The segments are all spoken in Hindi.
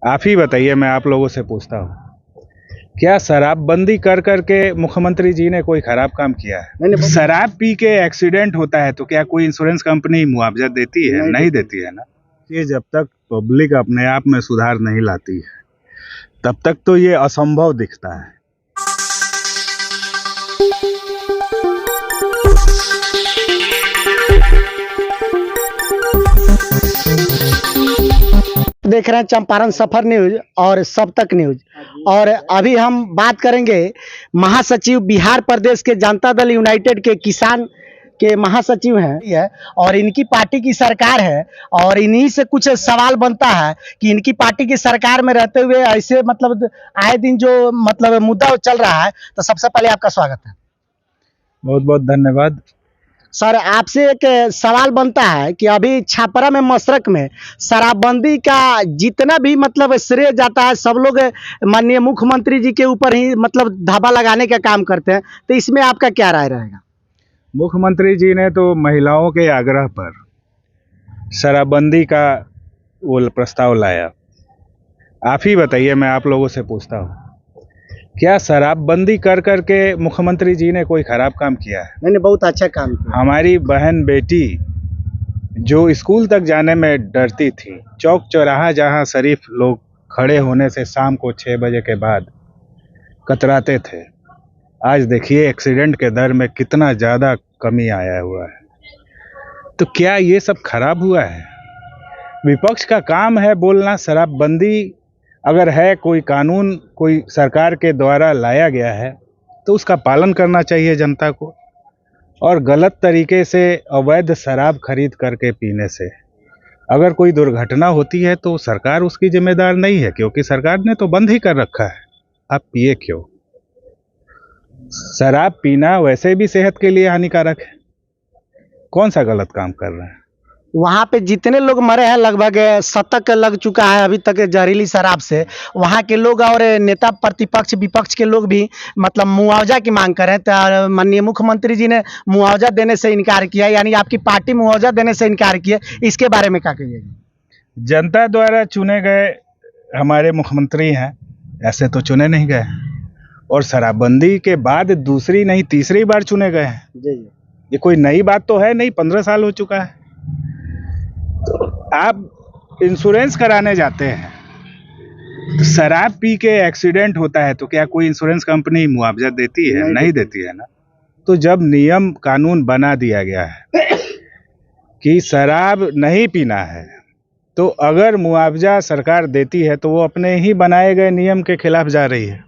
आप ही बताइए, मैं आप लोगों से पूछता हूँ, क्या शराबबंदी कर करके मुख्यमंत्री जी ने कोई खराब काम किया है? शराब पी के एक्सीडेंट होता है तो क्या कोई इंश्योरेंस कंपनी मुआवजा देती है? नहीं देती है ना। ये जब तक पब्लिक अपने आप में सुधार नहीं लाती है तब तक तो ये असंभव दिखता है। देख रहे हैं चंपारण सफर न्यूज और सब तक न्यूज। और अभी हम बात करेंगे महासचिव बिहार प्रदेश के जनता दल यूनाइटेड के किसान के महासचिव हैं और इनकी पार्टी की सरकार है और इन्हीं से कुछ सवाल बनता है कि इनकी पार्टी की सरकार में रहते हुए ऐसे मतलब आए दिन जो मतलब मुद्दा चल रहा है। तो सबसे पहले आपका स्वागत है। बहुत बहुत धन्यवाद। सर, आपसे एक सवाल बनता है कि अभी छापरा में मशरक में शराबबंदी का जितना भी मतलब श्रेय जाता है सब लोग माननीय मुख्यमंत्री जी के ऊपर ही मतलब धावा लगाने का काम करते हैं। तो इसमें आपका क्या राय रहेगा? मुख्यमंत्री जी ने तो महिलाओं के आग्रह पर शराबबंदी का वो प्रस्ताव लाया। आप ही बताइए, मैं आप लोगों से पूछता हूँ, क्या शराबबंदी कर करके मुख्यमंत्री जी ने कोई खराब काम किया है? नहीं, बहुत अच्छा काम किया। हमारी बहन बेटी जो स्कूल तक जाने में डरती थी, चौक चौराहा जहाँ शरीफ लोग खड़े होने से शाम को 6 बजे के बाद कतराते थे, आज देखिए एक्सीडेंट के दर में कितना ज़्यादा कमी आया हुआ है। तो क्या ये सब खराब हुआ है? विपक्ष का काम है बोलना। शराबबंदी अगर है, कोई कानून कोई सरकार के द्वारा लाया गया है तो उसका पालन करना चाहिए जनता को। और गलत तरीके से अवैध शराब खरीद करके पीने से अगर कोई दुर्घटना होती है तो सरकार उसकी जिम्मेदार नहीं है, क्योंकि सरकार ने तो बंद ही कर रखा है। आप पिए क्यों? शराब पीना वैसे भी सेहत के लिए हानिकारक है। कौन सा गलत काम कर रहे हैं? वहाँ पे जितने लोग मरे हैं लगभग 70 लग चुका है अभी तक जहरीली शराब से। वहाँ के लोग और नेता प्रतिपक्ष विपक्ष के लोग भी मतलब मुआवजा की मांग कर रहे हैं। तो माननीय मुख्यमंत्री जी ने मुआवजा देने से इनकार किया, यानी आपकी पार्टी मुआवजा देने से इनकार किया, इसके बारे में क्या कहिएगा? जनता द्वारा चुने गए हमारे मुख्यमंत्री हैं, ऐसे तो चुने नहीं गए। और शराबबंदी के बाद दूसरी नहीं तीसरी बार चुने गए हैं। जी, ये कोई नई बात तो है नहीं, 15 साल हो चुका है। तो आप इंश्योरेंस कराने जाते हैं तो शराब पी के एक्सीडेंट होता है तो क्या कोई इंश्योरेंस कंपनी मुआवजा देती है? नहीं देती है ना। तो जब नियम कानून बना दिया गया है कि शराब नहीं पीना है, तो अगर मुआवजा सरकार देती है तो वो अपने ही बनाए गए नियम के खिलाफ जा रही है।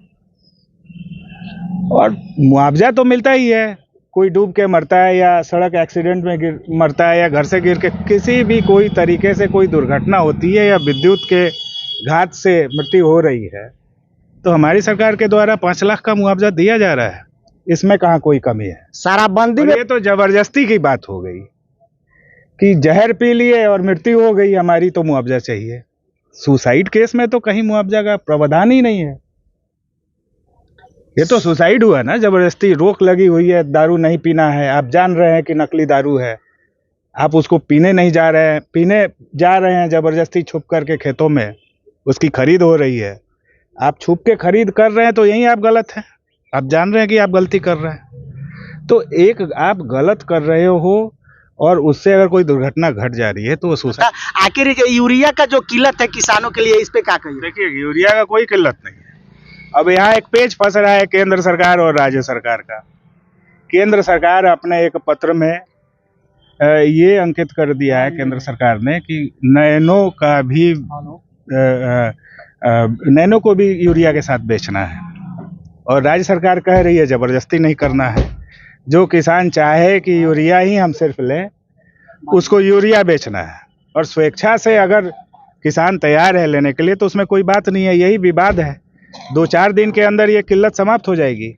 और मुआवजा तो मिलता ही है, कोई डूब के मरता है या सड़क एक्सीडेंट में मरता है या घर से गिर के किसी भी कोई तरीके से कोई दुर्घटना होती है या विद्युत के घात से मृत्यु हो रही है तो हमारी सरकार के द्वारा 5 लाख का मुआवजा दिया जा रहा है। इसमें कहाँ कोई कमी है? शराबबंदी में ये तो जबरदस्ती की बात हो गई कि जहर पी लिए और मृत्यु हो गई हमारी तो मुआवजा चाहिए। सुसाइड केस में तो कहीं मुआवजा का प्रावधान ही नहीं है। ये तो सुसाइड हुआ ना, जबरदस्ती रोक लगी हुई है, दारू नहीं पीना है, आप जान रहे हैं कि नकली दारू है, आप उसको पीने नहीं जा रहे हैं, पीने जा रहे हैं जबरदस्ती छुप करके, खेतों में उसकी खरीद हो रही है, आप छुप के खरीद कर रहे हैं तो यही आप गलत हैं। आप जान रहे हैं कि आप गलती कर रहे हैं, तो एक आप गलत कर रहे हो और उससे अगर कोई दुर्घटना घट जा रही है तो वो सुसाइड। आखिर यूरिया का जो किल्लत है किसानों के लिए, इस पे क्या कहिए? देखिए, यूरिया का कोई किल्लत नहीं है। अब यहाँ एक पेच फंस रहा है केंद्र सरकार और राज्य सरकार का। केंद्र सरकार अपने एक पत्र में ये अंकित कर दिया है केंद्र सरकार ने कि नैनो का भी नैनो को भी यूरिया के साथ बेचना है, और राज्य सरकार कह रही है जबरदस्ती नहीं करना है। जो किसान चाहे कि यूरिया ही हम सिर्फ लें, उसको यूरिया बेचना है। और स्वेच्छा से अगर किसान तैयार है लेने के लिए तो उसमें कोई बात नहीं है। यही विवाद है, 2-4 दिन के अंदर ये किल्लत समाप्त हो जाएगी।